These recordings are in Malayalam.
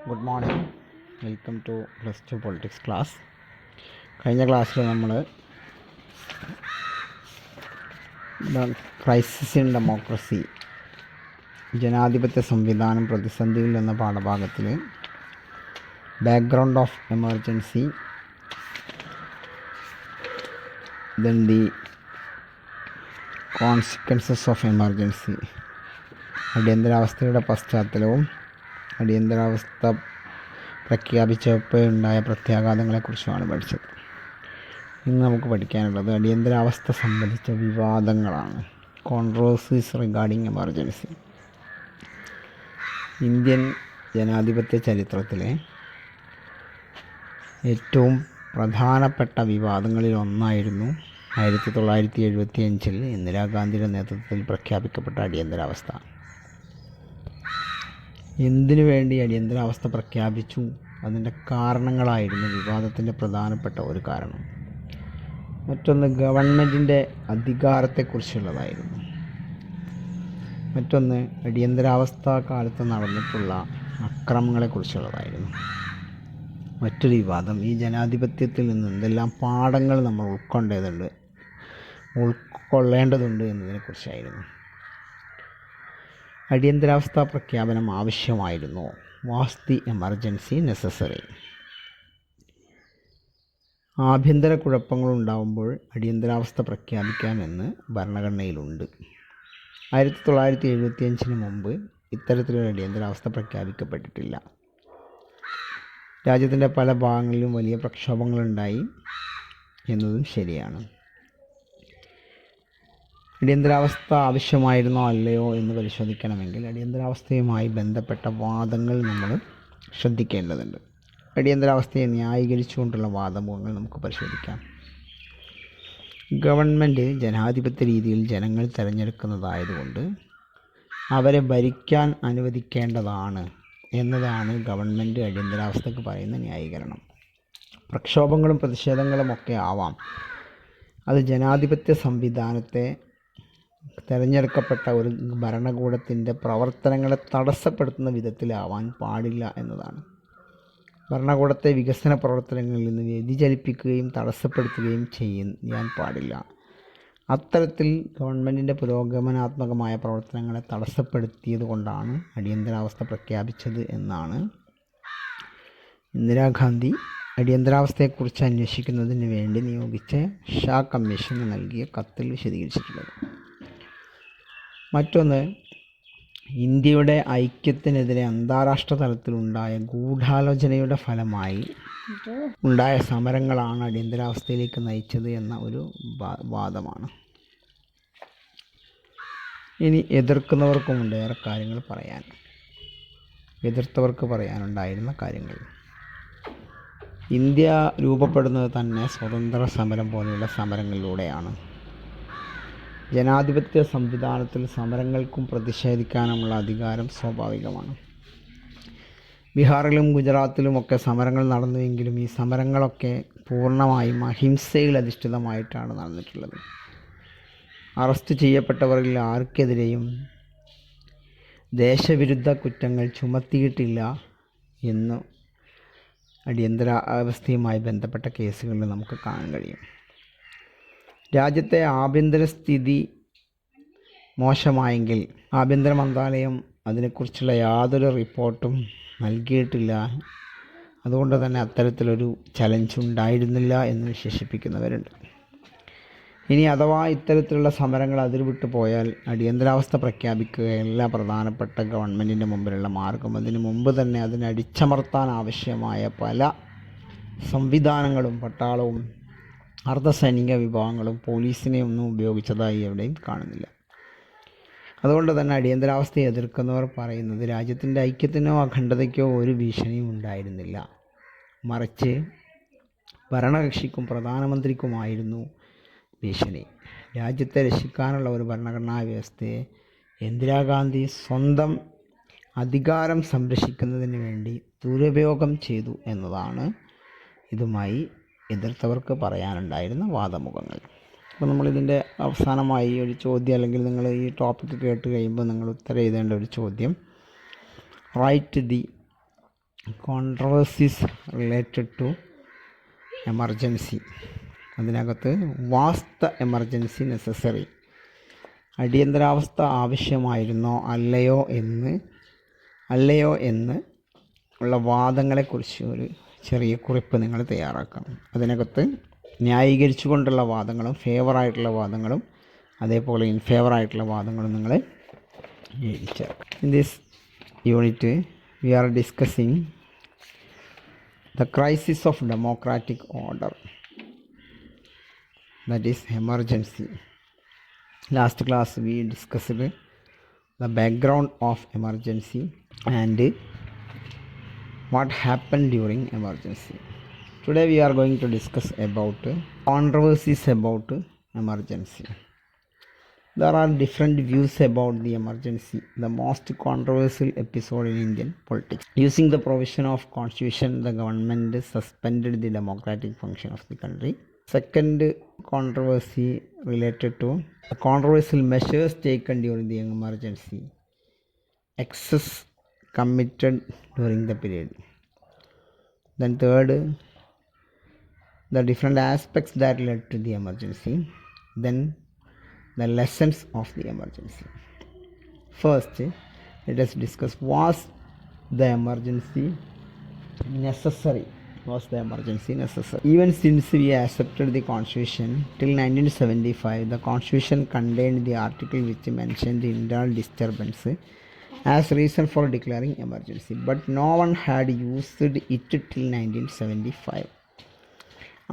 Good morning, welcome to +2 politics class. കഴിഞ്ഞ ക്ലാസ്സിൽ നമ്മൾ ക്രൈസിസ് ഇൻ ഡെമോക്രസി, ജനാധിപത്യ സംവിധാനം പ്രതിസന്ധിയിൽ എന്ന പാഠഭാഗത്തിൽ background of emergency, then the consequences of emergency, അടിയന്തരാവസ്ഥയുടെ പശ്ചാത്തലവും അടിയന്തരാവസ്ഥ പ്രഖ്യാപിച്ചപ്പോഴുണ്ടായ പ്രത്യാഘാതങ്ങളെക്കുറിച്ചുമാണ് പഠിച്ചത്. ഇന്ന് നമുക്ക് പഠിക്കാനുള്ളത് അടിയന്തരാവസ്ഥ സംബന്ധിച്ച വിവാദങ്ങളാണ്. കോൺട്രോവേഴ്സീസ് റിഗാർഡിംഗ് എമർജൻസി. ഇന്ത്യൻ ജനാധിപത്യ ചരിത്രത്തിലെ ഏറ്റവും പ്രധാനപ്പെട്ട വിവാദങ്ങളിൽ ഒന്നായിരുന്നു 1975 ഇന്ദിരാഗാന്ധിയുടെ നേതൃത്വത്തിൽ പ്രഖ്യാപിക്കപ്പെട്ട അടിയന്തരാവസ്ഥ. എന്തിനു വേണ്ടി അടിയന്തരാവസ്ഥ പ്രഖ്യാപിച്ചു, അതിൻ്റെ കാരണങ്ങളായിരുന്നു വിവാദത്തിൻ്റെ പ്രധാനപ്പെട്ട ഒരു കാരണം. മറ്റൊന്ന് ഗവൺമെൻറ്റിൻ്റെ അധികാരത്തെക്കുറിച്ചുള്ളതായിരുന്നു. മറ്റൊന്ന് അടിയന്തരാവസ്ഥ കാലത്ത് നടന്നിട്ടുള്ള അക്രമങ്ങളെക്കുറിച്ചുള്ളതായിരുന്നു. മറ്റൊരു വിവാദം ഈ ജനാധിപത്യത്തിൽ നിന്ന് എന്തെല്ലാം പാഠങ്ങൾ നമ്മൾ ഉൾക്കൊള്ളേണ്ടതുണ്ട് എന്നതിനെക്കുറിച്ചായിരുന്നു. അടിയന്തരാവസ്ഥ പ്രഖ്യാപനം ആവശ്യമായിരുന്നു. Was the emergency necessary? ആഭ്യന്തര കുഴപ്പങ്ങളുണ്ടാകുമ്പോൾ അടിയന്തരാവസ്ഥ പ്രഖ്യാപിക്കാമെന്ന് ഭരണഘടനയിലുണ്ട്. 1975 മുമ്പ് ഇത്തരത്തിലൊരു അടിയന്തരാവസ്ഥ പ്രഖ്യാപിക്കപ്പെട്ടിട്ടില്ല. രാജ്യത്തിൻ്റെ പല ഭാഗങ്ങളിലും വലിയ പ്രക്ഷോഭങ്ങളുണ്ടായി എന്നതും ശരിയാണ്. അടിയന്തരാവസ്ഥ ആവശ്യമായിരുന്നോ അല്ലയോ എന്ന് പരിശോധിക്കണമെങ്കിൽ അടിയന്തരാവസ്ഥയുമായി ബന്ധപ്പെട്ട വാദങ്ങൾ നമ്മൾ ശ്രദ്ധിക്കേണ്ടതുണ്ട്. അടിയന്തരാവസ്ഥയെ ന്യായീകരിച്ചുകൊണ്ടുള്ള വാദമുഖങ്ങൾ നമുക്ക് പരിശോധിക്കാം. ഗവൺമെൻറ് ജനാധിപത്യ രീതിയിൽ ജനങ്ങൾ തിരഞ്ഞെടുക്കുന്നതായതുകൊണ്ട് അവരെ ഭരിക്കാൻ അനുവദിക്കേണ്ടതാണ് എന്നതാണ് ഗവൺമെൻറ് അടിയന്തരാവസ്ഥയ്ക്ക് പറയുന്ന ന്യായീകരണം. പ്രക്ഷോഭങ്ങളും പ്രതിഷേധങ്ങളും ഒക്കെ ആവാം, അത് ജനാധിപത്യ സംവിധാനത്തെ, തിരഞ്ഞെടുക്കപ്പെട്ട ഒരു ഭരണകൂടത്തിൻ്റെ പ്രവർത്തനങ്ങളെ തടസ്സപ്പെടുത്തുന്ന വിധത്തിലാവാൻ പാടില്ല എന്നതാണ്. ഭരണകൂടത്തെ വികസന പ്രവർത്തനങ്ങളിൽ നിന്ന് വ്യതിചലിപ്പിക്കുകയും തടസ്സപ്പെടുത്തുകയും ചെയ്യാൻ പാടില്ല. അത്തരത്തിൽ ഗവൺമെൻറ്റിൻ്റെ പുരോഗമനാത്മകമായ പ്രവർത്തനങ്ങളെ തടസ്സപ്പെടുത്തിയത് കൊണ്ടാണ് അടിയന്തരാവസ്ഥ പ്രഖ്യാപിച്ചത് എന്നാണ് ഇന്ദിരാഗാന്ധി അടിയന്തരാവസ്ഥയെക്കുറിച്ച് അന്വേഷിക്കുന്നതിന് വേണ്ടി നിയോഗിച്ച ഷാ കമ്മീഷന് നൽകിയ കത്തിൽ വിശദീകരിച്ചിട്ടുള്ളത്. മറ്റൊന്ന്, ഇന്ത്യയുടെ ഐക്യത്തിനെതിരെ അന്താരാഷ്ട്ര തലത്തിലുണ്ടായ ഗൂഢാലോചനയുടെ ഫലമായി ഉണ്ടായ സമരങ്ങളാണ് അടിയന്തരാവസ്ഥയിലേക്ക് നയിച്ചത് എന്ന ഒരു വാദമാണ്. ഇനി എതിർക്കുന്നവർക്കുമുണ്ട് ഏറെ കാര്യങ്ങൾ പറയാൻ. എതിർത്തവർക്ക് പറയാനുണ്ടായിരുന്ന കാര്യങ്ങൾ. ഇന്ത്യ രൂപപ്പെടുന്നത് തന്നെ സ്വതന്ത്ര സമരം പോലെയുള്ള സമരങ്ങളിലൂടെയാണ്. ജനാധിപത്യ സംവിധാനത്തിൽ സമരങ്ങൾക്കും പ്രതിഷേധിക്കാനുമുള്ള അധികാരം സ്വാഭാവികമാണ്. ബീഹാറിലും ഗുജറാത്തിലുമൊക്കെ സമരങ്ങൾ നടന്നുവെങ്കിലും ഈ സമരങ്ങളൊക്കെ പൂർണ്ണമായും അഹിംസയിൽ അധിഷ്ഠിതമായിട്ടാണ് നടന്നിട്ടുള്ളത്. അറസ്റ്റ് ചെയ്യപ്പെട്ടവരിൽ ആർക്കെതിരെയും ദേശവിരുദ്ധ കുറ്റങ്ങൾ ചുമത്തിയിട്ടില്ല എന്ന് അടിയന്തരാവസ്ഥയുമായി ബന്ധപ്പെട്ട കേസുകളിൽ നമുക്ക് കാണാൻ കഴിയും. രാജ്യത്തെ ആഭ്യന്തര സ്ഥിതി മോശമായെങ്കിൽ ആഭ്യന്തര മന്ത്രാലയം അതിനെക്കുറിച്ചുള്ള യാതൊരു റിപ്പോർട്ടും നൽകിയിട്ടില്ല. അതുകൊണ്ട് തന്നെ അത്തരത്തിലൊരു ചലഞ്ച് ഉണ്ടായിരുന്നില്ല എന്ന് വിശേഷിപ്പിക്കുന്നവരുണ്ട്. ഇനി അഥവാ ഇത്തരത്തിലുള്ള സമരങ്ങൾ അതിർവിട്ടു പോയാൽ അടിയന്തരാവസ്ഥ പ്രഖ്യാപിക്കുകയല്ല പ്രധാനപ്പെട്ട ഗവൺമെൻറ്റിൻ്റെ മുമ്പിലുള്ള മാർഗം. അതിനു മുമ്പ് തന്നെ അതിനടിച്ചമർത്താൻ ആവശ്യമായ പല സംവിധാനങ്ങളും പട്ടാളവും അർദ്ധസൈനിക വിഭാഗങ്ങളും പോലീസിനെ ഒന്നും ഉപയോഗിച്ചതായി എവിടെയും കാണുന്നില്ല. അതുകൊണ്ട് തന്നെ അടിയന്തരാവസ്ഥയെ എതിർക്കുന്നവർ പറയുന്നത് രാജ്യത്തിൻ്റെ ഐക്യത്തിനോ അഖണ്ഡതയ്ക്കോ ഒരു ഭീഷണിയും ഉണ്ടായിരുന്നില്ല, മറിച്ച് ഭരണകക്ഷിക്കും പ്രധാനമന്ത്രിക്കുമായിരുന്നു ഭീഷണി. രാജ്യത്തെ രക്ഷിക്കാനുള്ള ഒരു ഭരണഘടനാ വ്യവസ്ഥയെ ഇന്ദിരാഗാന്ധി സ്വന്തം അധികാരം സംരക്ഷിക്കുന്നതിന് വേണ്ടി ദുരുപയോഗം ചെയ്തു എന്നതാണ് ഇതുമായി എതിർത്തവർക്ക് പറയാനുണ്ടായിരുന്ന വാദമുഖങ്ങൾ. അപ്പോൾ നമ്മളിതിൻ്റെ അവസാനമായി ഒരു ചോദ്യം, അല്ലെങ്കിൽ നിങ്ങൾ ഈ ടോപ്പിക്ക് കേട്ട് കഴിയുമ്പോൾ നിങ്ങൾ ഉത്തരം എഴുതേണ്ട ഒരു ചോദ്യം, write the controversies related to emergency. അതിനകത്ത് വാസ് ദ എമർജൻസി നെസസറി, അടിയന്തരാവസ്ഥ ആവശ്യമായിരുന്നോ അല്ലയോ എന്ന് ഉള്ള വാദങ്ങളെക്കുറിച്ച് ഒരു ചെറിയ കുറിപ്പ് നിങ്ങൾ തയ്യാറാക്കണം. അതിനകത്ത് ന്യായീകരിച്ചു കൊണ്ടുള്ള വാദങ്ങളും ഫേവറായിട്ടുള്ള വാദങ്ങളും അതേപോലെ ഇൻഫേവറായിട്ടുള്ള വാദങ്ങളും നിങ്ങൾ എഴുതിച്ചാൽ. In this unit we are discussing the crisis of democratic order, that is emergency. Last class we discussed the background of emergency and what happened during emergency. Today we are going to discuss about controversies about emergency. There are different views about the emergency, the most controversial episode in Indian politics. Using the provision of constitution, the government suspended the democratic function of the country. Second controversy related to the controversial measures taken during the emergency, excess committed during the period. Then third, the different aspects that led to the emergency. Then the lessons of the emergency. First, let us discuss, was the emergency necessary? Even since we accepted the constitution till 1975, the constitution contained the article which mentioned the internal disturbance as reason for declaring emergency, but no one had used it till 1975.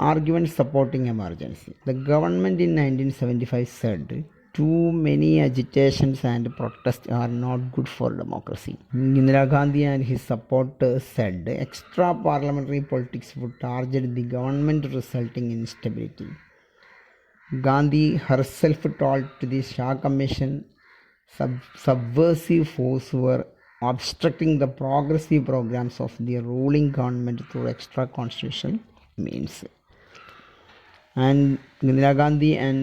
Argument supporting emergency. The government in 1975 said too many agitations and protests are not good for democracy. Indira Gandhi and his supporters said extra parliamentary politics would target the government, resulting in instability. Gandhi herself told to the Shah Commission subversive force were obstructing the progressive programs of the ruling government through extra constitutional means. And Indira Gandhi and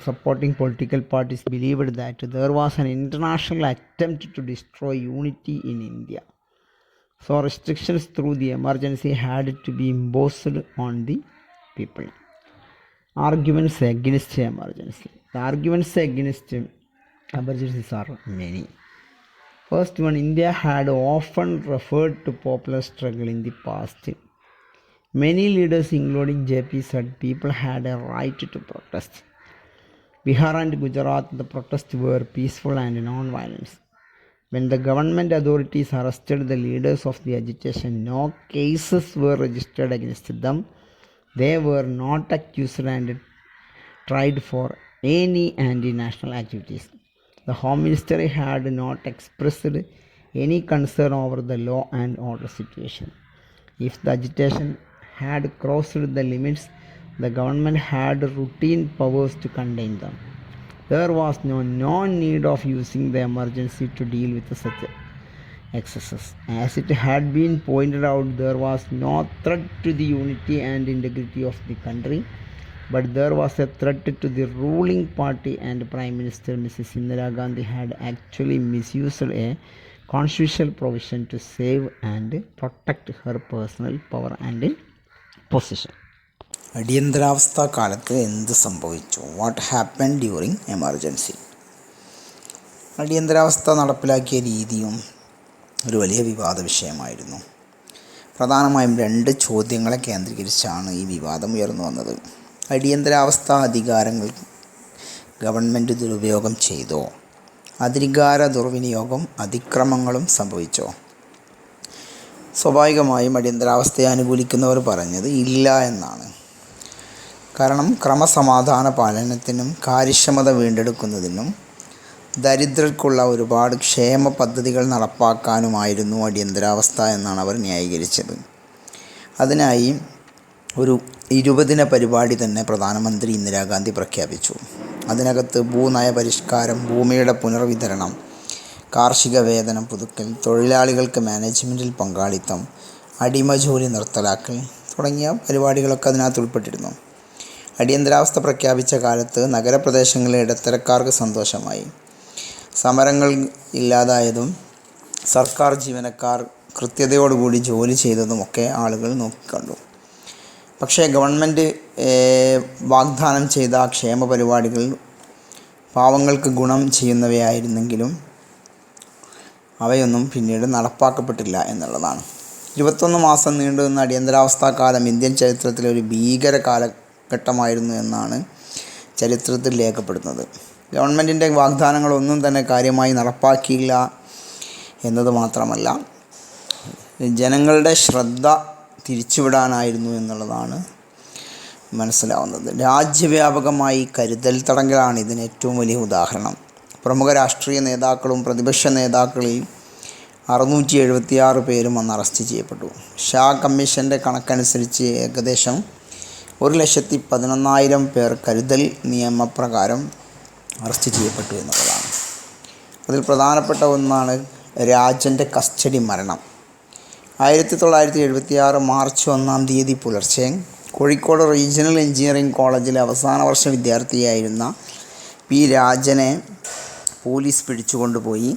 supporting political parties believed that there was an international attempt to destroy unity in India. So restrictions through the emergency had to be imposed on the people. Arguments against emergency. The arguments against emergencies are many. First one, India had often referred to popular struggle in the past. Many leaders, including JP, said people had a right to protest. Bihar and Gujarat, the protests were peaceful and non-violent. When the government authorities arrested the leaders of the agitation, no cases were registered against them. They were not accused and tried for any anti-national activities. The Home Ministry had not expressed any concern over the law and order situation. If the agitation had crossed the limits, the government had routine powers to contain them. There was no need of using the emergency to deal with such excesses. As it had been pointed out, there was no threat to the unity and integrity of the country, but there was a threat to the ruling party, and Prime Minister Mrs. Indira Gandhi had actually misused a constitutional provision to save and protect her personal power and position. അടിയന്തരാവസ്ഥ കാലത്ത് എന്ത് സംഭവിച്ചു? What happen during emergency. അടിയന്തരാവസ്ഥ നടപ്പിലാക്കിയ രീതിയും ഒരു വലിയ വിവാദ വിഷയമായിരുന്നു. പ്രധാനമായും 2 ചോദ്യങ്ങളെ കേന്ദ്രീകരിച്ചാണ് ഈ വിവാദം ഉയർന്നു വന്നത്. അടിയന്തരാവസ്ഥ അധികാരങ്ങൾ ഗവൺമെൻറ് ദുരുപയോഗം ചെയ്തോ? അധികാര ദുർവിനിയോഗം, അതിക്രമങ്ങളും സംഭവിച്ചോ? സ്വാഭാവികമായും അടിയന്തരാവസ്ഥയെ അനുകൂലിക്കുന്നവർ പറഞ്ഞത് ഇല്ല എന്നാണ്. കാരണം ക്രമസമാധാന പാലനത്തിനും കാര്യക്ഷമത വീണ്ടെടുക്കുന്നതിനും ദരിദ്രർക്കുള്ള ഒരുപാട് ക്ഷേമ പദ്ധതികൾ നടപ്പാക്കാനുമായിരുന്നു അടിയന്തരാവസ്ഥ എന്നാണ് അവർ ന്യായീകരിച്ചത്. അതിനായി ഒരു 20 ദിന പരിപാടി തന്നെ പ്രധാനമന്ത്രി ഇന്ദിരാഗാന്ധി പ്രഖ്യാപിച്ചു. അതിനകത്ത് ഭൂനയ പരിഷ്കാരം, ഭൂമിയുടെ പുനർവിതരണം, കാർഷിക വേതനം പുതുക്കൽ, തൊഴിലാളികൾക്ക് മാനേജ്മെൻറ്റിൽ പങ്കാളിത്തം, അടിമജോലി നിർത്തലാക്കൽ തുടങ്ങിയ പരിപാടികളൊക്കെ അതിനകത്ത് ഉൾപ്പെട്ടിരുന്നു. അടിയന്തരാവസ്ഥ പ്രഖ്യാപിച്ച കാലത്ത് നഗരപ്രദേശങ്ങളിലെ ഇടത്തരക്കാർക്ക് സന്തോഷമായി. സമരങ്ങൾ ഇല്ലാതായതും സർക്കാർ ജീവനക്കാർ കൃത്യതയോടുകൂടി ജോലി ചെയ്തതുമൊക്കെ ആളുകൾ നോക്കിക്കണ്ടു. പക്ഷേ ഗവൺമെൻറ് വാഗ്ദാനം ചെയ്ത ക്ഷേമ പരിപാടികൾ പാവങ്ങൾക്ക് ഗുണം ചെയ്യുന്നവയായിരുന്നെങ്കിലും അവയൊന്നും പിന്നീട് നടപ്പാക്കപ്പെട്ടില്ല എന്നുള്ളതാണ്. 21 മാസം നീണ്ടുനിന്ന അടിയന്തരാവസ്ഥാക്കാലം ഇന്ത്യൻ ചരിത്രത്തിലെ ഒരു ഭീകര കാലഘട്ടമായിരുന്നു എന്നാണ് ചരിത്രത്തിൽ രേഖപ്പെടുന്നത്. ഗവൺമെൻറ്റിൻ്റെ വാഗ്ദാനങ്ങളൊന്നും തന്നെ കാര്യമായി നടപ്പാക്കിയില്ല എന്നത് മാത്രമല്ല, ജനങ്ങളുടെ ശ്രദ്ധ തിരിച്ചുവിടാനായിരുന്നു എന്നുള്ളതാണ് മനസ്സിലാവുന്നത്. രാജ്യവ്യാപകമായി കരുതൽ തടങ്കലാണ് ഇതിന് ഏറ്റവും വലിയ ഉദാഹരണം. പ്രമുഖ രാഷ്ട്രീയ നേതാക്കളും പ്രതിപക്ഷ നേതാക്കളിൽ 676 പേരും അന്ന് അറസ്റ്റ് ചെയ്യപ്പെട്ടു. ഷാ കമ്മീഷൻ്റെ കണക്കനുസരിച്ച് ഏകദേശം 1,11,000 പേർ കരുതൽ നിയമപ്രകാരം അറസ്റ്റ് ചെയ്യപ്പെട്ടു എന്നുള്ളതാണ്. അതിൽ പ്രധാനപ്പെട്ട ഒന്നാണ് രാജൻ്റെ കസ്റ്റഡി മരണം. 1976 മാർച്ച് 1 പുലർച്ചെ കോഴിക്കോട് റീജിയണൽ എഞ്ചിനീയറിംഗ് കോളേജിലെ അവസാന വർഷ വിദ്യാർത്ഥിയായിരുന്ന പി രാജനെ പോലീസ് പിടിച്ചുകൊണ്ടുപോയി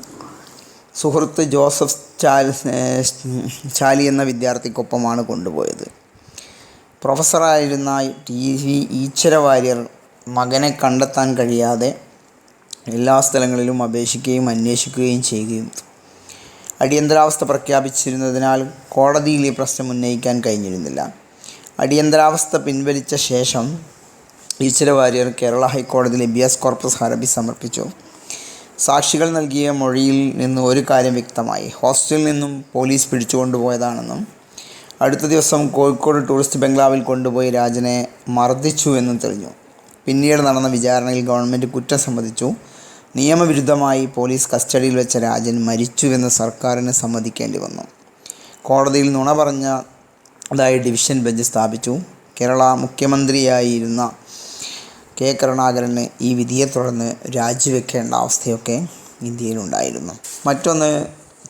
സുഹൃത്ത് ജോസഫ് ചാലി എന്ന വിദ്യാർത്ഥിക്കൊപ്പമാണ് കൊണ്ടുപോയത്. പ്രൊഫസറായിരുന്ന TV ഈശ്വര വാര്യർ മകനെ കണ്ടെത്താൻ കഴിയാതെ എല്ലാ സ്ഥലങ്ങളിലും അപേക്ഷിക്കുകയും അന്വേഷിക്കുകയും ചെയ്യുകയും. അടിയന്തരാവസ്ഥ പ്രഖ്യാപിച്ചിരുന്നതിനാൽ കോടതിയിൽ ഈ പ്രശ്നം ഉന്നയിക്കാൻ കഴിഞ്ഞിരുന്നില്ല. അടിയന്തരാവസ്ഥ പിൻവലിച്ച ശേഷം ഈശ്വര വാര്യർ കേരള ഹൈക്കോടതിയിൽ ഹേബിയസ് കോർപ്പസ് ഹർജി സമർപ്പിച്ചു. സാക്ഷികൾ നൽകിയ മൊഴിയിൽ നിന്ന് ഒരു കാര്യം വ്യക്തമായി: ഹോസ്റ്റലിൽ നിന്നും പോലീസ് പിടിച്ചുകൊണ്ടുപോയതാണെന്നും അടുത്ത ദിവസം കോഴിക്കോട് ടൂറിസ്റ്റ് ബംഗ്ലാവിൽ കൊണ്ടുപോയി രാജനെ മർദ്ദിച്ചു എന്നും തെളിഞ്ഞു. പിന്നീട് നടന്ന വിചാരണയിൽ ഗവൺമെൻറ് കുറ്റം സമ്മതിച്ചു. നിയമവിരുദ്ധമായി പോലീസ് കസ്റ്റഡിയിൽ വെച്ച രാജൻ മരിച്ചുവെന്ന് സർക്കാരിന് സമ്മതിക്കേണ്ടി വന്നു. കോടതിയിൽ നുണ പറഞ്ഞതായി ഡിവിഷൻ ബെഞ്ച് സ്ഥാപിച്ചു. കേരള മുഖ്യമന്ത്രിയായിരുന്ന കെ കരുണാകരന് ഈ വിധിയെ തുടർന്ന് രാജിവെക്കേണ്ട അവസ്ഥയൊക്കെ ഇന്ത്യയിലുണ്ടായിരുന്നു. മറ്റൊന്ന്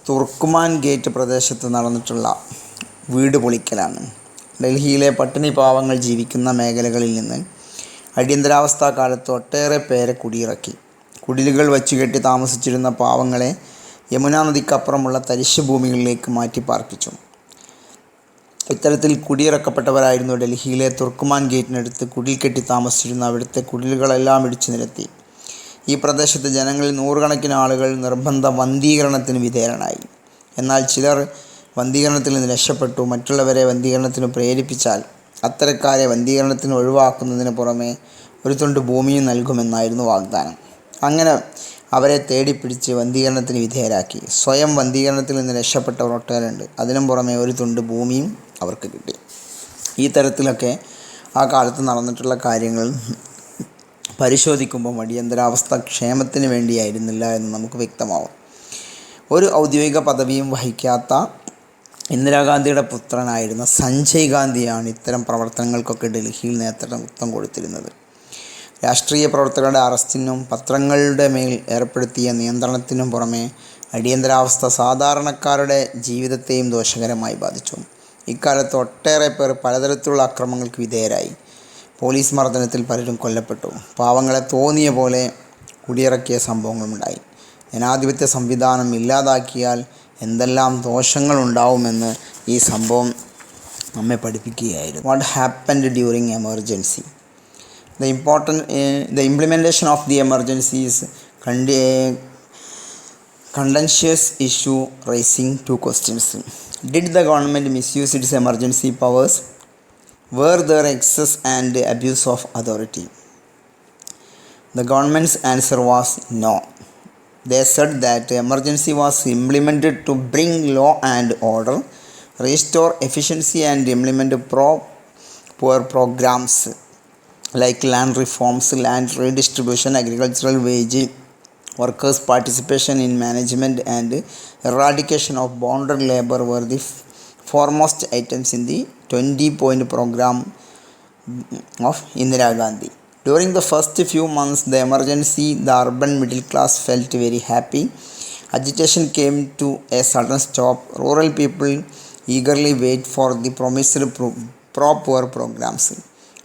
തുർക്കുമാൻ ഗേറ്റ് പ്രദേശത്ത് നടന്നിട്ടുള്ള വീട് പൊളിക്കലാണ്. ഡൽഹിയിലെ പട്ടിണി പാവങ്ങൾ ജീവിക്കുന്ന മേഖലകളിൽ നിന്ന് അടിയന്തരാവസ്ഥാ കാലത്ത് ഒട്ടേറെ പേരെ കുടിയിറക്കി. കുടിലുകൾ വച്ചുകെട്ടി താമസിച്ചിരുന്ന പാവങ്ങളെ യമുനാ നദിക്കപ്പുറമുള്ള തരിശ് ഭൂമികളിലേക്ക് മാറ്റി പാർപ്പിച്ചു. ഇത്തരത്തിൽ കുടിയിറക്കപ്പെട്ടവരായിരുന്നു ഡൽഹിയിലെ തുർക്കുമാൻ ഗേറ്റിനടുത്ത് കുടിൽ കെട്ടി താമസിച്ചിരുന്ന അവിടുത്തെ കുടിലുകളെല്ലാം ഇടിച്ചു നിരത്തി. ഈ പ്രദേശത്തെ ജനങ്ങളിൽ നൂറുകണക്കിന് ആളുകൾ നിർബന്ധ വന്ധീകരണത്തിന് വിധേയരായി. എന്നാൽ ചിലർ വന്ധീകരണത്തിൽ നിന്ന് രക്ഷപ്പെട്ടു. മറ്റുള്ളവരെ വന്ധീകരണത്തിന് പ്രേരിപ്പിച്ചാൽ അത്തരക്കാരെ വന്ധീകരണത്തിന് ഒഴിവാക്കുന്നതിന് പുറമെ ഒരു തുണ്ട് ഭൂമിയും നൽകുമെന്നായിരുന്നു വാഗ്ദാനം. അങ്ങനെ അവരെ തേടിപ്പിടിച്ച് വന്ധീകരണത്തിന് വിധേയരാക്കി. സ്വയം വന്ധീകരണത്തിൽ നിന്ന് രക്ഷപ്പെട്ടവർ ഒട്ടേറെയുണ്ട്. അതിനും പുറമെ ഒരു തുണ്ട് ഭൂമിയും അവർക്ക് കിട്ടി. ഈ തരത്തിലൊക്കെ ആ കാലത്ത് നടന്നിട്ടുള്ള കാര്യങ്ങൾ പരിശോധിക്കുമ്പോൾ അടിയന്തരാവസ്ഥ ക്ഷേമത്തിന് വേണ്ടിയായിരുന്നില്ല എന്ന് നമുക്ക് വ്യക്തമാവും. ഒരു ഔദ്യോഗിക പദവിയും വഹിക്കാത്ത ഇന്ദിരാഗാന്ധിയുടെ പുത്രനായിരുന്ന സഞ്ജയ് ഗാന്ധിയാണ് ഇത്തരം പ്രവർത്തനങ്ങൾക്കൊക്കെ ഡൽഹിയിൽ നേതൃത്വം കൊടുത്തിരുന്നത്. രാഷ്ട്രീയ പ്രവർത്തകരുടെ അറസ്റ്റിനും പത്രങ്ങളുടെ മേൽ ഏർപ്പെടുത്തിയ നിയന്ത്രണത്തിനും പുറമെ അടിയന്തരാവസ്ഥ സാധാരണക്കാരുടെ ജീവിതത്തെയും ദോഷകരമായി ബാധിച്ചു. ഇക്കാലത്ത് ഒട്ടേറെ പേർ പലതരത്തിലുള്ള അക്രമങ്ങൾക്ക് വിധേയരായി. പോലീസ് മർദ്ദനത്തിൽ പലരും കൊല്ലപ്പെട്ടു. പാവങ്ങളെ തോന്നിയ പോലെ കുടിയിറക്കിയ സംഭവങ്ങളുണ്ടായി. ജനാധിപത്യ സംവിധാനം ഇല്ലാതാക്കിയാൽ എന്തെല്ലാം ദോഷങ്ങളുണ്ടാവുമെന്ന് ഈ സംഭവം നമ്മെ പഠിപ്പിക്കുകയായിരുന്നു. What happened during emergency? The implementation of the emergency is contentious issue raising two questions. Did the government misuse its emergency powers? Were there excess and abuse of authority? The government's answer was no. They said that emergency was implemented to bring law and order, restore efficiency and implement pro-poor programs like land reforms, land redistribution, agricultural wage workers' participation in management and eradication of bonded labor were the foremost items in the 20-point program of Indira Gandhi. During the first few months the emergency, the urban middle class felt very happy. Agitation came to a sudden stop. Rural people eagerly wait for the promised pro-poor programs.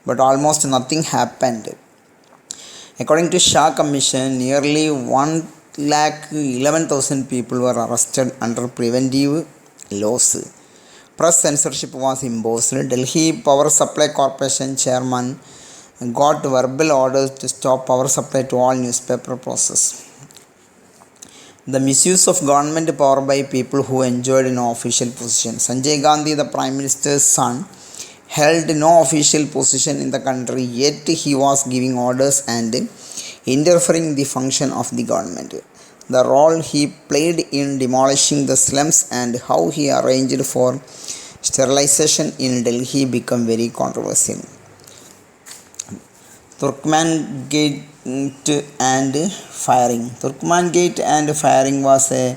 But almost nothing happened. According to Shah Commission, nearly 1,11,000 people were arrested under preventive laws. Press censorship was imposed. Delhi Power Supply Corporation chairman got verbal orders to stop power supply to all newspaper process. The misuse of government power by people who enjoyed no official position. Sanjay Gandhi, the Prime Minister's son, held no official position in the country, yet he was giving orders and interfering the function of the government. The role he played in demolishing the slums and how he arranged for sterilization in Delhi became very controversial. Turkman Gate and firing. Turkman Gate and firing was a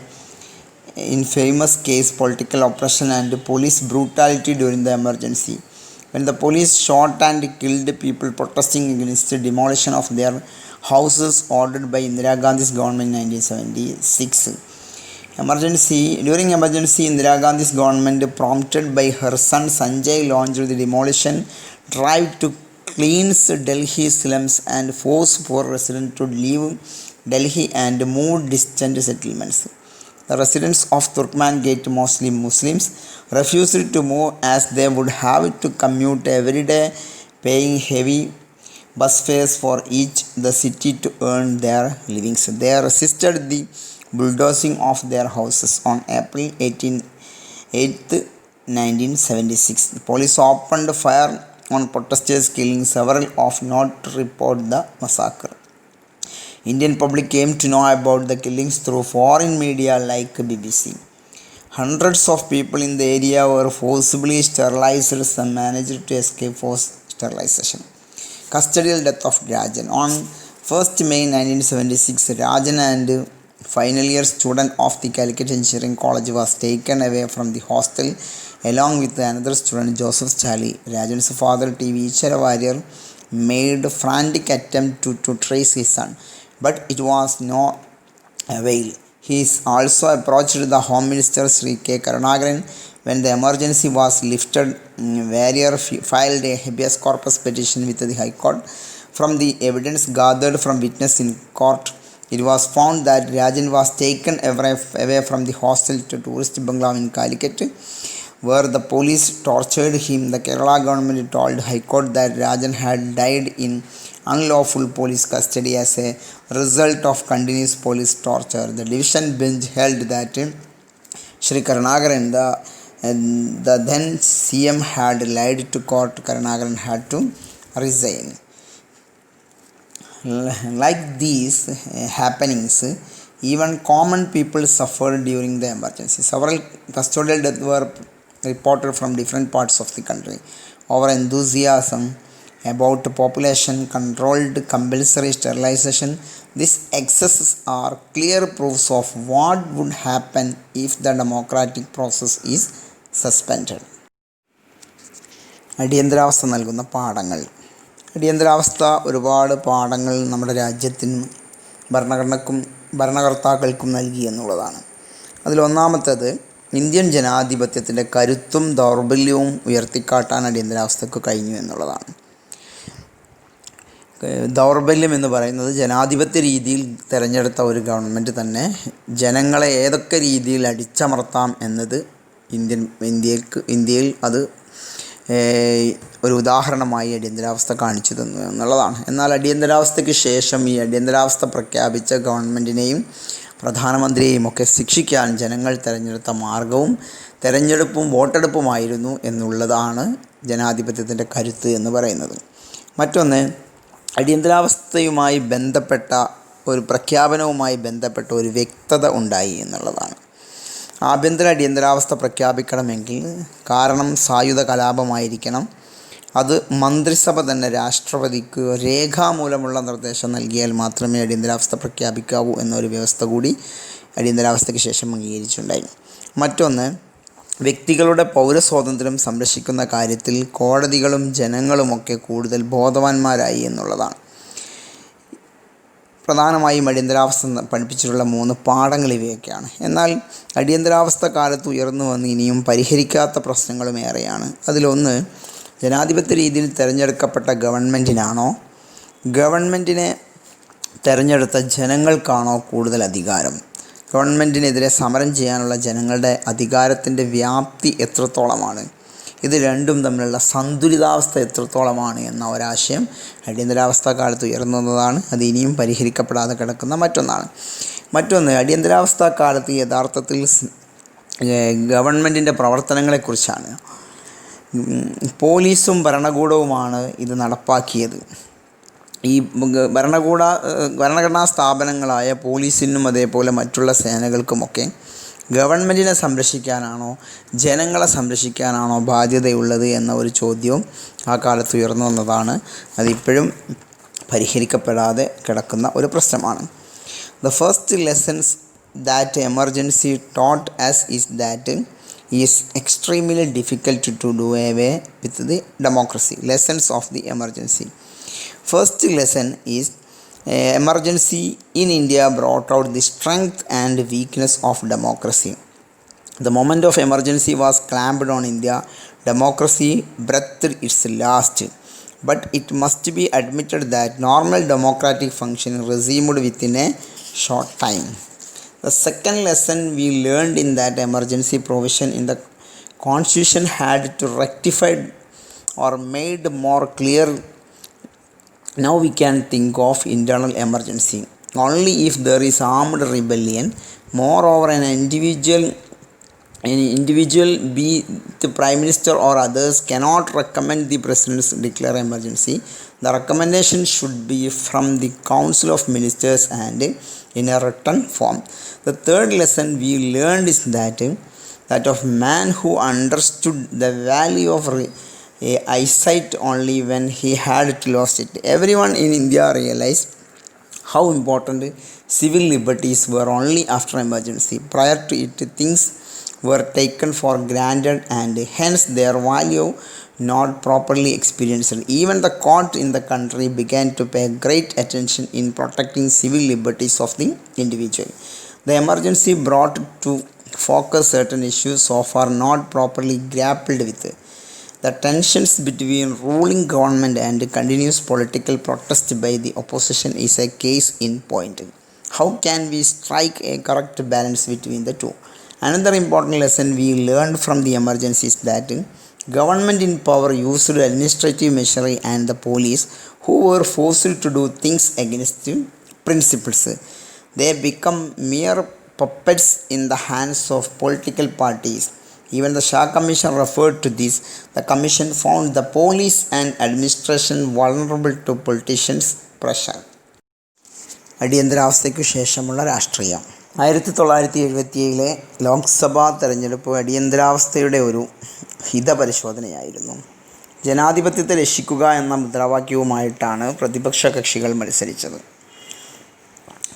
infamous case, political oppression and police brutality during the emergency, when the police shot and killed people protesting against the demolition of their houses ordered by Indira Gandhi's government in 1976. During emergency, Indira Gandhi's government, prompted by her son Sanjay, launched the demolition drive to cleanse Delhi slums and force poor residents to leave Delhi and move distant settlements. The residents of Turkman Gate, mostly Muslims, refused to move as they would have to commute every day, paying heavy bus fares for each the city to earn their livings. They resisted the bulldozing of their houses. On April 8th, 1976, the police opened fire on protesters, killing several of not to report the massacre. Indian public came to know about the killings through foreign media like BBC. Hundreds of people in the area were forcibly sterilized. Some managed to escape forced sterilization. Custodial death of Rajan. On 1st May 1976, Rajan and final year student of the Calicut Engineering College was taken away from the hostel along with another student, Joseph Charlie. Rajan's father, T.V. Ichara Warrior, made frantic attempt to trace his son, but it was no avail. He also approached the Home Minister Sri K. Karunakaran. When the emergency was lifted, Warrior filed a habeas corpus petition with the High Court. From the evidence gathered from witness in court, it was found that Rajan was taken away from the hostel to tourist bungalow in Calicut, where the police tortured him. The Kerala government told High Court that Rajan had died in unlawful police custody as a result of continuous police torture. The division bench held that Sri Karunakaran, the then CM, had lied to court. Karunakaran had to resign. Like these happenings, even common people suffered during the emergency. Several custodial deaths were reported from different parts of the country. Over enthusiasm about population controlled compulsory sterilization, these excesses are clear proofs of what would happen if the democratic process is suspended. അടിയന്തരാവസ്ഥ നൽകുന്ന പാഠങ്ങൾ. അടിയന്തരാവസ്ഥ ഒരുപാട് പാഠങ്ങൾ നമ്മുടെ രാജ്യത്തിനും ഭരണഘടനക്കും ഭരണകർത്താക്കൾക്കും നൽകി എന്നുള്ളതാണ്. അതിലൊന്നാമത്തേത്, ഇന്ത്യൻ ജനാധിപത്യത്തിൻ്റെ കരുത്തും ദൗർബല്യവും ഉയർത്തിക്കാട്ടാൻ അടിയന്തരാവസ്ഥയ്ക്ക് കഴിഞ്ഞു എന്നുള്ളതാണ്. ദൗർബല്യം എന്ന് പറയുന്നത്, ജനാധിപത്യ രീതിയിൽ തിരഞ്ഞെടുത്ത ഒരു ഗവൺമെൻറ് തന്നെ ജനങ്ങളെ ഏതൊക്കെ രീതിയിൽ അടിച്ചമർത്താം എന്നത് ഇന്ത്യയിൽ അത് ഒരു ഉദാഹരണമായി അടിയന്തരാവസ്ഥ കാണിച്ചു തന്നു എന്നുള്ളതാണ്. എന്നാൽ അടിയന്തരാവസ്ഥയ്ക്ക് ശേഷം ഈ അടിയന്തരാവസ്ഥ പ്രഖ്യാപിച്ച ഗവൺമെൻറ്റിനെയും പ്രധാനമന്ത്രിയെയും ഒക്കെ ശിക്ഷിക്കാൻ ജനങ്ങൾ തിരഞ്ഞെടുത്ത മാർഗവും തിരഞ്ഞെടുപ്പും വോട്ടെടുപ്പുമായിരുന്നു എന്നുള്ളതാണ് ജനാധിപത്യത്തിൻ്റെ കരുത്ത് എന്ന് പറയുന്നത്. മറ്റൊന്ന്, അടിയന്തരാവസ്ഥയുമായി ബന്ധപ്പെട്ട ഒരു പ്രഖ്യാപനവുമായി ബന്ധപ്പെട്ട ഒരു വ്യക്തത ഉണ്ടായി എന്നുള്ളതാണ്. ആഭ്യന്തര അടിയന്തരാവസ്ഥ പ്രഖ്യാപിക്കണമെങ്കിൽ കാരണം സായുധ കലാപമായിരിക്കണം. അത് മന്ത്രിസഭ തന്നെ രാഷ്ട്രപതിക്ക് രേഖാമൂലമുള്ള നിർദ്ദേശം നൽകിയാൽ മാത്രമേ അടിയന്തരാവസ്ഥ പ്രഖ്യാപിക്കാവൂ എന്നൊരു വ്യവസ്ഥ കൂടി അടിയന്തരാവസ്ഥയ്ക്ക് ശേഷം അംഗീകരിച്ചിട്ടുണ്ടായി. മറ്റൊന്ന്, വ്യക്തികളുടെ പൗരസ്വാതന്ത്ര്യം സംരക്ഷിക്കുന്ന കാര്യത്തിൽ കോടതികളും ജനങ്ങളുമൊക്കെ കൂടുതൽ ബോധവാന്മാരായി എന്നുള്ളതാണ്. പ്രധാനമായും അടിയന്തരാവസ്ഥ പഠിപ്പിച്ചിട്ടുള്ള 3 പാഠങ്ങൾ ഇവയൊക്കെയാണ്. എന്നാൽ അടിയന്തരാവസ്ഥ കാലത്ത് ഉയർന്നു വന്ന് ഇനിയും പരിഹരിക്കാത്ത പ്രശ്നങ്ങളും ഏറെയാണ്. അതിലൊന്ന്, ജനാധിപത്യ രീതിയിൽ തിരഞ്ഞെടുക്കപ്പെട്ട ഗവൺമെൻറ്റിനാണോ ഗവൺമെൻറ്റിനെ തിരഞ്ഞെടുത്ത ജനങ്ങൾക്കാണോ കൂടുതൽ അധികാരം? ഗവൺമെൻറ്റിനെതിരെ സമരം ചെയ്യാനുള്ള ജനങ്ങളുടെ അധികാരത്തിൻ്റെ വ്യാപ്തി എത്രത്തോളമാണ്, ഇത് രണ്ടും തമ്മിലുള്ള സന്തുലിതാവസ്ഥ എത്രത്തോളമാണ് എന്ന ഒരാശയം അടിയന്തരാവസ്ഥ കാലത്ത് ഉയർന്നു വന്നതാണ്. അത് ഇനിയും പരിഹരിക്കപ്പെടാതെ കിടക്കുന്ന മറ്റൊന്നാണ്. മറ്റൊന്ന്, അടിയന്തരാവസ്ഥ കാലത്ത് യഥാർത്ഥത്തിൽ ഗവൺമെൻറ്റിൻ്റെ പ്രവർത്തനങ്ങളെക്കുറിച്ചാണ്. പോലീസും ഭരണകൂടവുമാണ് ഇത് നടപ്പാക്കിയത്. ഈ ഭരണഘടനാ സ്ഥാപനങ്ങളായ പോലീസിനും അതേപോലെ മറ്റുള്ള സേനകൾക്കുമൊക്കെ ഗവൺമെൻറ്റിനെ സംരക്ഷിക്കാനാണോ ജനങ്ങളെ സംരക്ഷിക്കാനാണോ ബാധ്യതയുള്ളത് എന്ന ഒരു ചോദ്യവും ആ കാലത്ത് ഉയർന്നു വന്നതാണ്. അതിപ്പോഴും പരിഹരിക്കപ്പെടാതെ കിടക്കുന്ന ഒരു പ്രശ്നമാണ്. The first lessons that emergency taught us is that is extremely difficult to do away with the democracy. Lessons of the emergency. First lesson is emergency in India brought out the strength and weakness of democracy. The moment of emergency was clamped on India. Democracy breathed its last. But it must be admitted that normal democratic function resumed within a short time. The second lesson we learned in that emergency provision in the Constitution had to rectify or made more clear. Now we can think of internal emergency only if there is armed rebellion. Moreover, an individual, be the Prime Minister or others, cannot recommend the President to declare emergency. The recommendation should be from the Council of Ministers and in a written form. The third lesson we learned is that of man who understood the value of eyesight only when he had lost it. Everyone in India realized how important civil liberties were only after emergency. Prior to it, things were taken for granted and hence their value not properly experienced. Even the court in the country began to pay great attention in protecting civil liberties of the individual. The emergency brought to focus certain issues so far not properly grappled with. The tensions between ruling government and continuous political protest by the opposition is a case in point. How can we strike a correct balance between the two? Another important lesson we learned from the emergency is that government in power used administrative machinery and the police who were forced to do things against principles. They become mere puppets in the hands of political parties. Even the Shah Commission referred to this. The commission found the police and administration vulnerable to politicians' pressure. അടിയന്തരാവസ്ഥയ്ക്കു ശേഷമുള്ള രാഷ്ട്രീയം. 1977 ലോക്സഭാ തെരഞ്ഞെടുപ്പ് അടിയന്തരാവസ്ഥയുടെ ഒരു ഹിതപരിശോധനയായിരുന്നു. ജനാധിപത്യത്തെ രക്ഷിക്കുക എന്ന മുദ്രാവാക്യവുമായിട്ടാണ് പ്രതിപക്ഷ കക്ഷികൾ മത്സരിച്ചത്.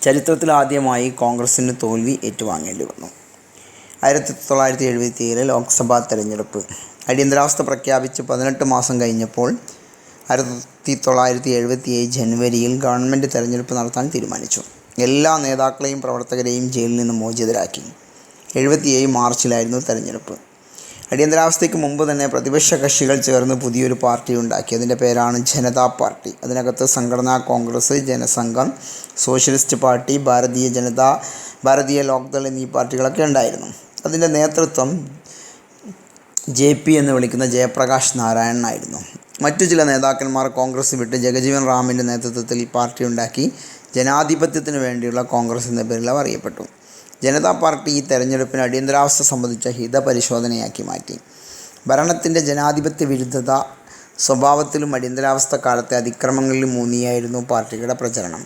ചരിത്രത്തിൽ ആദ്യമായി കോൺഗ്രസിന് തോൽവി ഏറ്റുവാങ്ങേണ്ടി വന്നു. 1977 ലോക്സഭാ തെരഞ്ഞെടുപ്പ് അടിയന്തരാവസ്ഥ പ്രഖ്യാപിച്ച് 18 മാസം കഴിഞ്ഞപ്പോൾ 1977 ജനുവരിയിൽ ഗവൺമെൻറ് തെരഞ്ഞെടുപ്പ് നടത്താൻ തീരുമാനിച്ചു. എല്ലാ നേതാക്കളെയും പ്രവർത്തകരെയും ജയിലിൽ നിന്ന് മോചിതരാക്കി. 1977 മാർച്ചിലായിരുന്നു തെരഞ്ഞെടുപ്പ്. അടിയന്തരാവസ്ഥയ്ക്ക് മുമ്പ് തന്നെ പ്രതിപക്ഷ കക്ഷികൾ ചേർന്ന് പുതിയൊരു പാർട്ടി ഉണ്ടാക്കി. അതിൻ്റെ പേരാണ് ജനതാ പാർട്ടി. അതിനകത്ത് സംഘടനാ കോൺഗ്രസ്, ജനസംഘം, സോഷ്യലിസ്റ്റ് പാർട്ടി, ഭാരതീയ ലോക്ദൾ എന്നീ പാർട്ടികളൊക്കെ ഉണ്ടായിരുന്നു. അതിൻ്റെ നേതൃത്വം JP എന്ന് വിളിക്കുന്ന ജയപ്രകാശ് നാരായണനായിരുന്നു. മറ്റു ചില നേതാക്കന്മാർ കോൺഗ്രസ് വിട്ട് ജഗജീവൻ റാമിൻ്റെ നേതൃത്വത്തിൽ പാർട്ടി ഉണ്ടാക്കി ജനാധിപത്യത്തിന് വേണ്ടിയുള്ള കോൺഗ്രസ് എന്ന പേരിൽ അറിയപ്പെട്ടു. ജനതാ പാർട്ടി ഈ തെരഞ്ഞെടുപ്പിന് അടിയന്തരാവസ്ഥ സംബന്ധിച്ച ഹിതപരിശോധനയാക്കി മാറ്റി. ഭരണത്തിൻ്റെ ജനാധിപത്യ വിരുദ്ധത സ്വഭാവത്തിലും അടിയന്തരാവസ്ഥ കാലത്തെ അതിക്രമങ്ങളിലും ഊന്നിയായിരുന്നു പാർട്ടിയുടെ പ്രചരണം.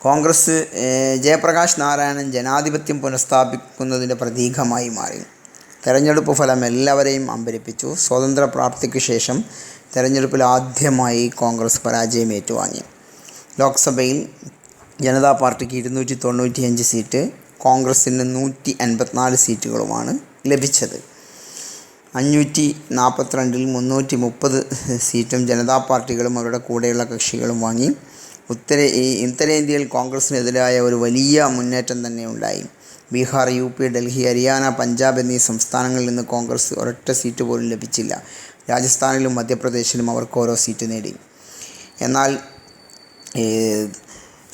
കോൺഗ്രസ് ജയപ്രകാശ് നാരായണൻ ജനാധിപത്യം പുനഃസ്ഥാപിക്കുന്നതിൻ്റെ പ്രതീകമായി മാറി. തെരഞ്ഞെടുപ്പ് ഫലം എല്ലാവരെയും അമ്പരിപ്പിച്ചു. സ്വാതന്ത്ര്യപ്രാപ്തിക്ക് ശേഷം തെരഞ്ഞെടുപ്പിൽ ആദ്യമായി കോൺഗ്രസ് പരാജയം ഏറ്റുവാങ്ങി. ലോക്സഭയിൽ ജനതാ പാർട്ടിക്ക് 295 സീറ്റ്, കോൺഗ്രസിന് 154 സീറ്റുകളുമാണ് ലഭിച്ചത്. 542-ൽ 330 സീറ്റും ജനതാ പാർട്ടികളും അവരുടെ കൂടെയുള്ള കക്ഷികളും വാങ്ങി. ഉത്തരേന്ത്യയിൽ കോൺഗ്രസിനെതിരായ ഒരു വലിയ മുന്നേറ്റം തന്നെ ഉണ്ടായി. ബീഹാർ, UP, ഡൽഹി, ഹരിയാന, പഞ്ചാബ് എന്നീ സംസ്ഥാനങ്ങളിൽ നിന്ന് കോൺഗ്രസ് ഒരൊറ്റ സീറ്റ് പോലും ലഭിച്ചില്ല. രാജസ്ഥാനിലും മധ്യപ്രദേശിലും അവർക്ക് ഓരോ സീറ്റ് നേടി. എന്നാൽ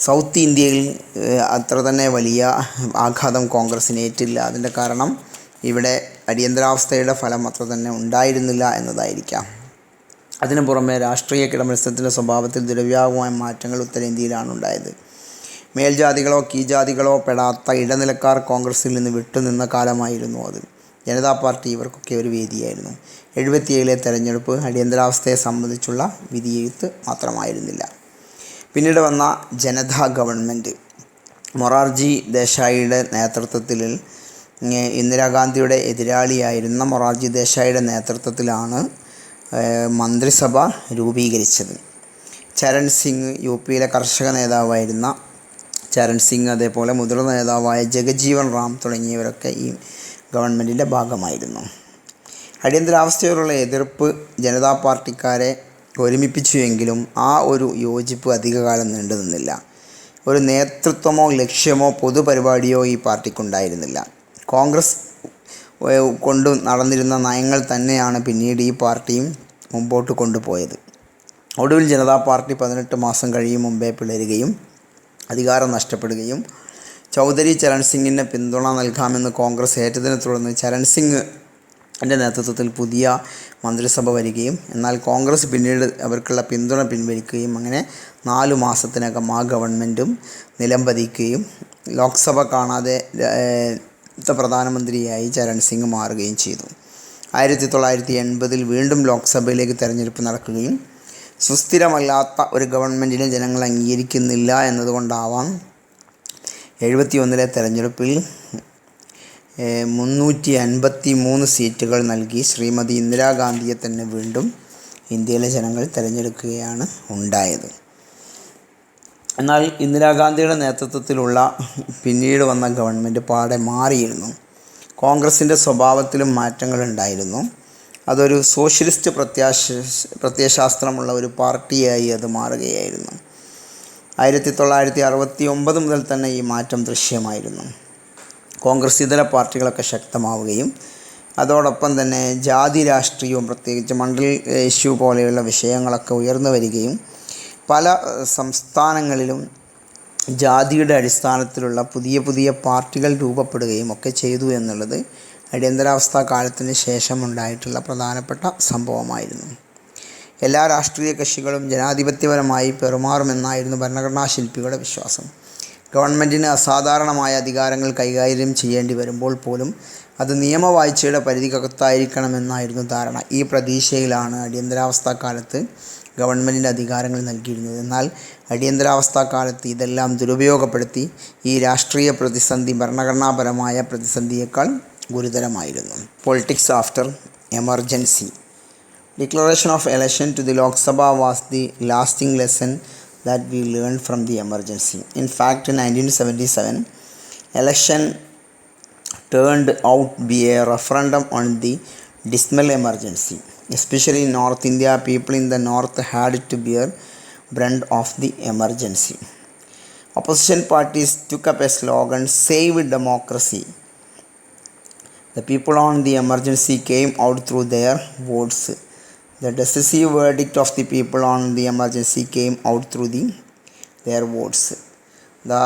സൗത്ത് ഇന്ത്യയിൽ അത്ര തന്നെ വലിയ ആഘാതം കോൺഗ്രസ്സിനേറ്റില്ല. അതിൻ്റെ കാരണം ഇവിടെ അടിയന്തരാവസ്ഥയുടെ ഫലം അത്ര തന്നെ ഉണ്ടായിരുന്നില്ല എന്നതായിരിക്കാം. അതിനു പുറമെ രാഷ്ട്രീയ കിടമത്സരത്തിൻ്റെ സ്വഭാവത്തിൽ ദുരവ്യാപകമായ മാറ്റങ്ങൾ ഉത്തരേന്ത്യയിലാണ് ഉണ്ടായത്. മേൽജാതികളോ കീഴ്ജാതികളോ പെടാത്ത ഇടനിലക്കാർ കോൺഗ്രസ്സിൽ നിന്ന് വിട്ടുനിന്ന കാലമായിരുന്നു അത്. ജനതാ പാർട്ടി ഇവർക്കൊക്കെ ഒരു വേദിയായിരുന്നു. 77 തെരഞ്ഞെടുപ്പ് അടിയന്തരാവസ്ഥയെ സംബന്ധിച്ചുള്ള വിധിയെഴുത്ത് മാത്രമായിരുന്നില്ല. പിന്നീട് വന്ന ജനതാ ഗവൺമെൻറ് മൊറാർജി ദേശായിയുടെ നേതൃത്വത്തിൽ ഇന്ദിരാഗാന്ധിയുടെ എതിരാളിയായിരുന്ന മൊറാർജി ദേശായിയുടെ നേതൃത്വത്തിലാണ് മന്ത്രിസഭ രൂപീകരിച്ചത്. ചരൺ സിംഗ് UPയിലെ കർഷക നേതാവായിരുന്ന ചരൺ സിംഗ്, അതേപോലെ മുതിർന്ന നേതാവായ ജഗജീവൻ റാം തുടങ്ങിയവരൊക്കെ ഈ ഗവൺമെൻറ്റിൻ്റെ ഭാഗമായിരുന്നു. അടിയന്തരാവസ്ഥയോടുള്ള എതിർപ്പ് ജനതാ പാർട്ടിക്കാരെ ഒരുമിപ്പിച്ചുവെങ്കിലും ആ ഒരു യോജിപ്പ് അധികകാലം നീണ്ടു നിന്നില്ല. ഒരു നേതൃത്വമോ ലക്ഷ്യമോ പൊതുപരിപാടിയോ ഈ പാർട്ടിക്കുണ്ടായിരുന്നില്ല. കോൺഗ്രസ് കൊണ്ട് നടന്നിരുന്ന നയങ്ങൾ തന്നെയാണ് പിന്നീട് ഈ പാർട്ടിയും മുമ്പോട്ട് കൊണ്ടുപോയത്. ഒടുവിൽ ജനതാ പാർട്ടി 18 മാസം കഴിയും മുമ്പേ പിളരുകയും അധികാരം നഷ്ടപ്പെടുകയും ചൗധരി ചരൺ സിംഗിന് പിന്തുണ നൽകാമെന്ന് കോൺഗ്രസ് ഏറ്റതിനെ തുടർന്ന് ചരൺ സിംഗിൻ്റെ നേതൃത്വത്തിൽ പുതിയ മന്ത്രിസഭ വരികയും എന്നാൽ കോൺഗ്രസ് പിന്നീട് അവർക്കുള്ള പിന്തുണ പിൻവലിക്കുകയും അങ്ങനെ 4 മാസത്തിനകം ആ ഗവൺമെൻറ്റും നിലംപതിക്കുകയും ലോക്സഭ കാണാതെ പ്രധാനമന്ത്രിയായി ചരൺ സിംഗ് മാറുകയും ചെയ്തു. 1980 വീണ്ടും ലോക്സഭയിലേക്ക് തെരഞ്ഞെടുപ്പ് നടക്കുകയും സുസ്ഥിരമല്ലാത്ത ഒരു ഗവൺമെൻറ്റിനെ ജനങ്ങൾ അംഗീകരിക്കുന്നില്ല എന്നതുകൊണ്ടാവാം 71 തെരഞ്ഞെടുപ്പിൽ 353 സീറ്റുകൾ നൽകി ശ്രീമതി ഇന്ദിരാഗാന്ധിയെ തന്നെ വീണ്ടും ഇന്ത്യയിലെ ജനങ്ങൾ തിരഞ്ഞെടുക്കുകയാണ് ഉണ്ടായത്. എന്നാൽ ഇന്ദിരാഗാന്ധിയുടെ നേതൃത്വത്തിലുള്ള പിന്നീട് വന്ന ഗവൺമെൻറ് പാടെ മാറിയിരുന്നു. കോൺഗ്രസിൻ്റെ സ്വഭാവത്തിലും മാറ്റങ്ങളുണ്ടായിരുന്നു. അതൊരു സോഷ്യലിസ്റ്റ് പ്രത്യയശാസ്ത്രമുള്ള ഒരു പാർട്ടിയായി അത് മാറുകയായിരുന്നു. 1969 മുതൽ തന്നെ ഈ മാറ്റം ദൃശ്യമായിരുന്നു. കോൺഗ്രസ് ഇതര പാർട്ടികളൊക്കെ ശക്തമാവുകയും അതോടൊപ്പം തന്നെ ജാതി രാഷ്ട്രീയവും പ്രത്യേകിച്ച് മണ്ഡൽ ഇഷ്യൂ പോലെയുള്ള വിഷയങ്ങളൊക്കെ ഉയർന്നു വരികയും പല സംസ്ഥാനങ്ങളിലും ജാതിയുടെ അടിസ്ഥാനത്തിലുള്ള പുതിയ പുതിയ പാർട്ടികൾ രൂപപ്പെടുകയും ഒക്കെ ചെയ്തു എന്നുള്ളത് അടിയന്തരാവസ്ഥ കാലത്തിന് ശേഷമുണ്ടായിട്ടുള്ള പ്രധാനപ്പെട്ട സംഭവമായിരുന്നു. എല്ലാ രാഷ്ട്രീയ കക്ഷികളും ജനാധിപത്യപരമായി പെരുമാറുമെന്നായിരുന്നു ഭരണഘടനാ ശില്പികളുടെ വിശ്വാസം. ഗവൺമെൻറ്റിന് അസാധാരണമായ അധികാരങ്ങൾ കൈകാര്യം ചെയ്യേണ്ടി വരുമ്പോൾ പോലും അത് നിയമവാഴ്ചയുടെ പരിധിക്കകത്തായിരിക്കണമെന്നായിരുന്നു ധാരണ. ഈ പ്രതീക്ഷയിലാണ് അടിയന്തരാവസ്ഥ കാലത്ത് ഗവൺമെൻറ്റിൻ്റെ അധികാരങ്ങൾ നൽകിയിരുന്നത്. എന്നാൽ അടിയന്തരാവസ്ഥ കാലത്ത് ഇതെല്ലാം ദുരുപയോഗപ്പെടുത്തി ഈ രാഷ്ട്രീയ പ്രതിസന്ധി ഭരണഘടനാപരമായ പ്രതിസന്ധിയേക്കാൾ ഗുരുതരമായിരുന്നു. Politics after emergency. Declaration of election to the Lok Sabha was the lasting lesson that we learned from the emergency. In fact, in 1977, election turned out to be a referendum on the dismal emergency. Especially in North India, people in the north had to bear brunt of the emergency. Opposition parties took up a slogan, "Save Democracy." The people on the emergency came out through their votes. The decisive verdict of the people on the emergency came out through their votes. The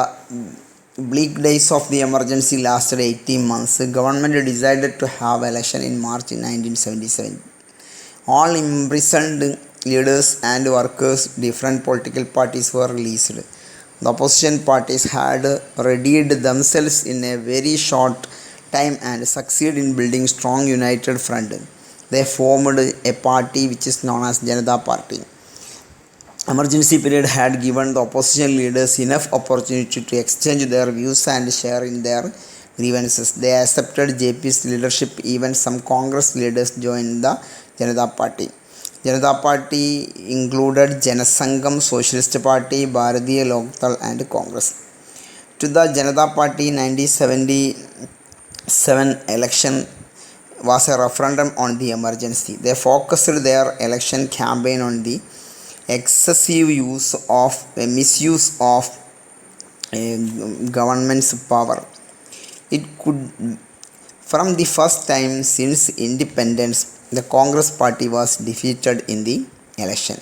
bleak days of the emergency lasted 18 months. The government decided to have election in March 1977. All imprisoned leaders and workers, different political parties were released. The opposition parties had readied themselves in a very short time and succeeded in building strong united front. They formed a party which is known as Janata Party. Emergency period had given the opposition leaders enough opportunity to exchange their views and share in their grievances. They accepted JP's leadership. Even some Congress leaders joined the Janata Party. Janata Party included Janasangam, Socialist Party, Bharatiya Lokdal and Congress. To the Janata Party, 1977 election was a referendum on the emergency. They focused their election campaign on the excessive misuse of government's power. It could, from the first time since independence, the Congress party was defeated in the election.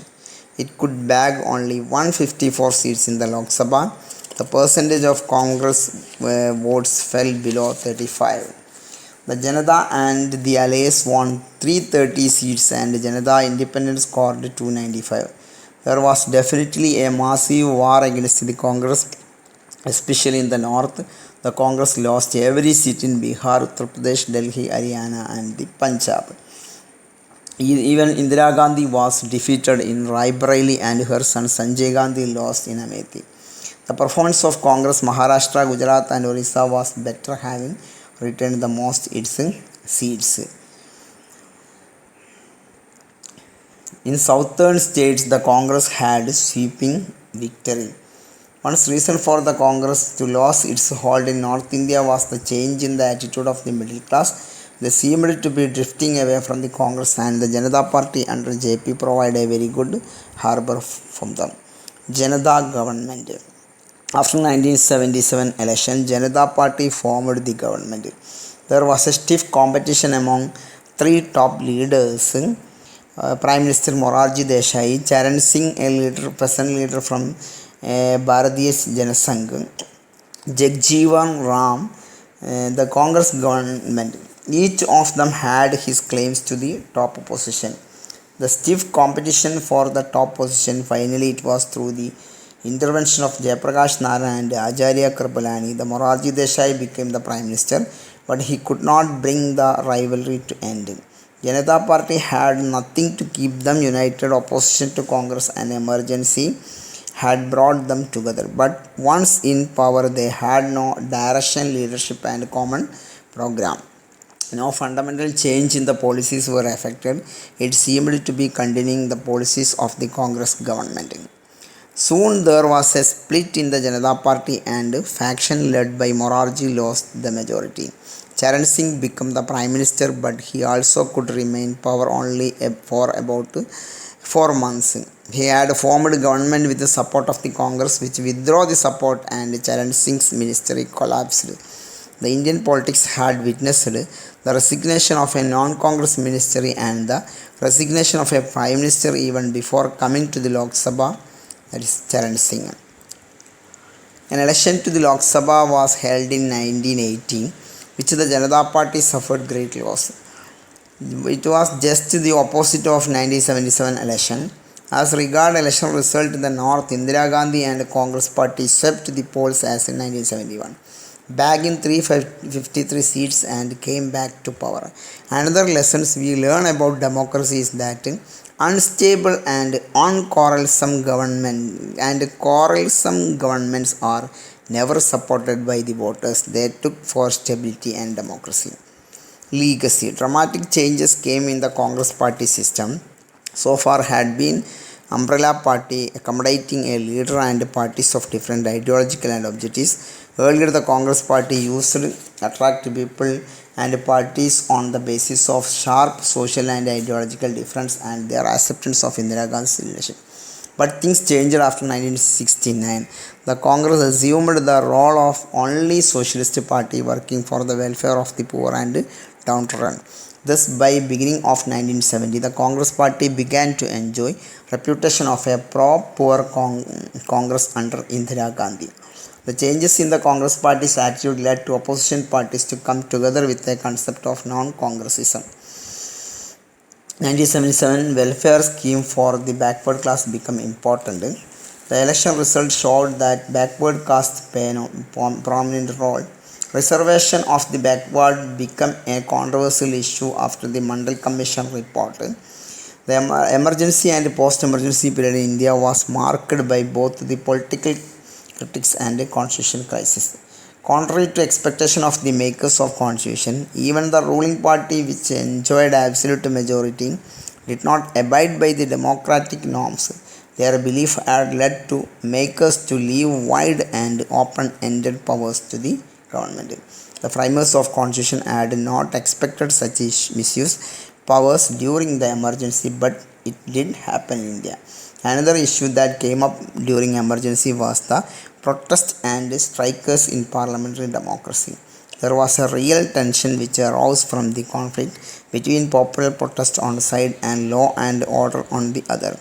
It could bag only 154 seats in the Lok Sabha The percentage of Congress votes fell below 35. The Janata and the allies won 330 seats and Janata Independent scored 295. There was definitely a massive war against the Congress, especially in the north. The Congress lost every seat in Bihar, Uttar Pradesh, Delhi, Haryana, and the Punjab. Even Indira Gandhi was defeated in Raebareli and her son Sanjay Gandhi lost in Amethi. The performance of Congress Maharashtra, Gujarat, and Orissa was better, having retained the most its seats. In southern states, the Congress had sweeping victory. One reason for the Congress to lose its hold in North India was the change in the attitude of the middle class. They seemed to be drifting away from the Congress, and the Janata Party under JP provided a very good harbor from them. Janata government. After 1977 election, Janata Party formed the government. There was a stiff competition among three top leaders. Prime Minister Morarji Desai, Charan Singh, a leader, peasant leader from Bharatiya Janasangh, Jagjeevan Ram, the Congress government. Each of them had his claims to the top position. The stiff competition for the top position, finally it was through the intervention of Jayaprakash Narayan and Acharya Kripalani. The Morarji Desai became the Prime Minister, but he could not bring the rivalry to end. Janata Party had nothing to keep them united. Opposition to Congress and emergency had brought them together. But once in power, they had no direction, leadership, and common program. No fundamental change in the policies were affected. It seemed to be continuing the policies of the Congress government. Soon there was a split in the Janata Party, and faction led by Morarji lost the majority. Charan Singh became the Prime Minister, but he also could remain power only for about 4 months. He had formed government with the support of the Congress, which withdrew the support, and Charan Singh's ministry collapsed. The Indian politics had witnessed the resignation of a non-Congress ministry and the resignation of a Prime Minister even before coming to the Lok Sabha, that is Charan Singh. An election to the Lok Sabha was held in 1980, which the Janata Party suffered great loss. It was just the opposite of 1977 election. As regard election result in the north, Indira Gandhi and Congress party swept the polls as in 1971, bagged in 353 seats and came back to power. Another lessons we learn about democracy is that unstable and quarrelsome governments are never supported by the voters they took for stability and democracy. Legacy. Dramatic changes came in the Congress party system. So far had been umbrella party accommodating a leader and parties of different ideological and objectives. Earlier the Congress party used to attract people and parties on the basis of sharp social and ideological difference and their acceptance of Indira Gandhi's leadership. But things changed after 1969. The Congress assumed the role of only socialist party working for the welfare of the poor and downtrodden. Thus, by beginning of 1970, the Congress party began to enjoy reputation of a pro-poor Congress under Indira Gandhi. The changes in the Congress party's attitude led to opposition parties to come together with a concept of non-Congressism. 1977 welfare scheme for the backward class became important. The election result showed that backward caste play a prominent role. Reservation of the backward became a controversial issue after the Mandal Commission report. The emergency and post-emergency period in India was marked by both the political critics and a constitution crisis. Contrary to expectation of the makers of constitution, even the ruling party, which enjoyed absolute majority, did not abide by the democratic norms. Their belief had led to makers to leave wide and open-ended powers to the government. The framers of constitution had not expected such misuse powers during the emergency, but it did happen in India. Another issue that came up during emergency was the protest and strikers in parliamentary democracy. There was a real tension which arose from the conflict between popular protest on one side and law and order on the other.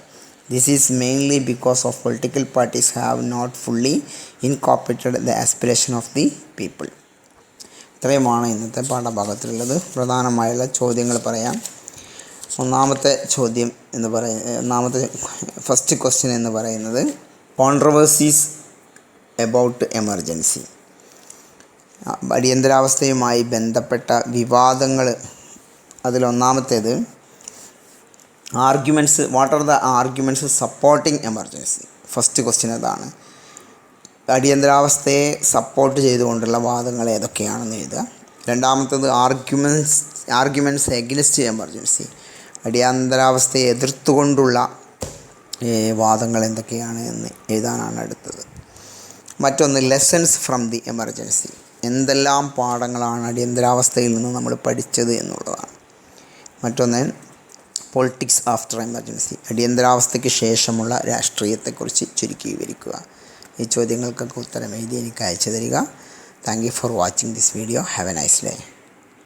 This is mainly because of political parties have not fully incorporated the aspiration of the people. ഇത്രയുമാണ് ഇന്നത്തെ പാഠഭാഗത്തിലുള്ളത്. പ്രധാനമായുള്ള ചോദ്യങ്ങൾ പറയാം. ഒന്നാമത്തെ ചോദ്യം എന്ന് ഒന്നാമത്തെ ഫസ്റ്റ് ക്വസ്റ്റ്യൻ എന്ന് പറയുന്നത് കോൺട്രവേഴ്സീസ് എബൌട്ട് എമർജൻസി. അടിയന്തരാവസ്ഥയുമായി ബന്ധപ്പെട്ട വിവാദങ്ങൾ. അതിലൊന്നാമത്തേത് arguments. What are the arguments supporting emergency? First question അതാണ്. അടിയന്തരാവസ്ഥയെ സപ്പോർട്ട് ചെയ്തുകൊണ്ടുള്ള വാദങ്ങൾ ഏതൊക്കെയാണെന്ന് എഴുതുക. രണ്ടാമത്തേത് ആർഗ്യുമെൻറ്റ്സ് എഗനിസ്റ്റ് എമർജൻസി. അടിയന്തരാവസ്ഥയെ എതിർത്തുകൊണ്ടുള്ള വാദങ്ങൾ എന്തൊക്കെയാണ് എന്ന് എഴുതാനാണ് അടുത്തത്. മറ്റൊന്ന് ലെസൺസ് ഫ്രം ദി എമർജൻസി. എന്തെല്ലാം പാഠങ്ങളാണ് അടിയന്തരാവസ്ഥയിൽ നിന്ന് നമ്മൾ പഠിച്ചത് എന്നുള്ളതാണ്. മറ്റൊന്ന് പൊളിറ്റിക്സ് ആഫ്റ്റർ എമർജൻസി. അടിയന്തരാവസ്ഥയ്ക്ക് ശേഷമുള്ള രാഷ്ട്രീയത്തെക്കുറിച്ച് ചുരുക്കി വിവരിക്കുക. ഈ ചോദ്യങ്ങൾക്കൊക്കെ ഉത്തരം എഴുതി എനിക്ക് അയച്ചു തരിക. Thank you for watching this video. Have A nice day.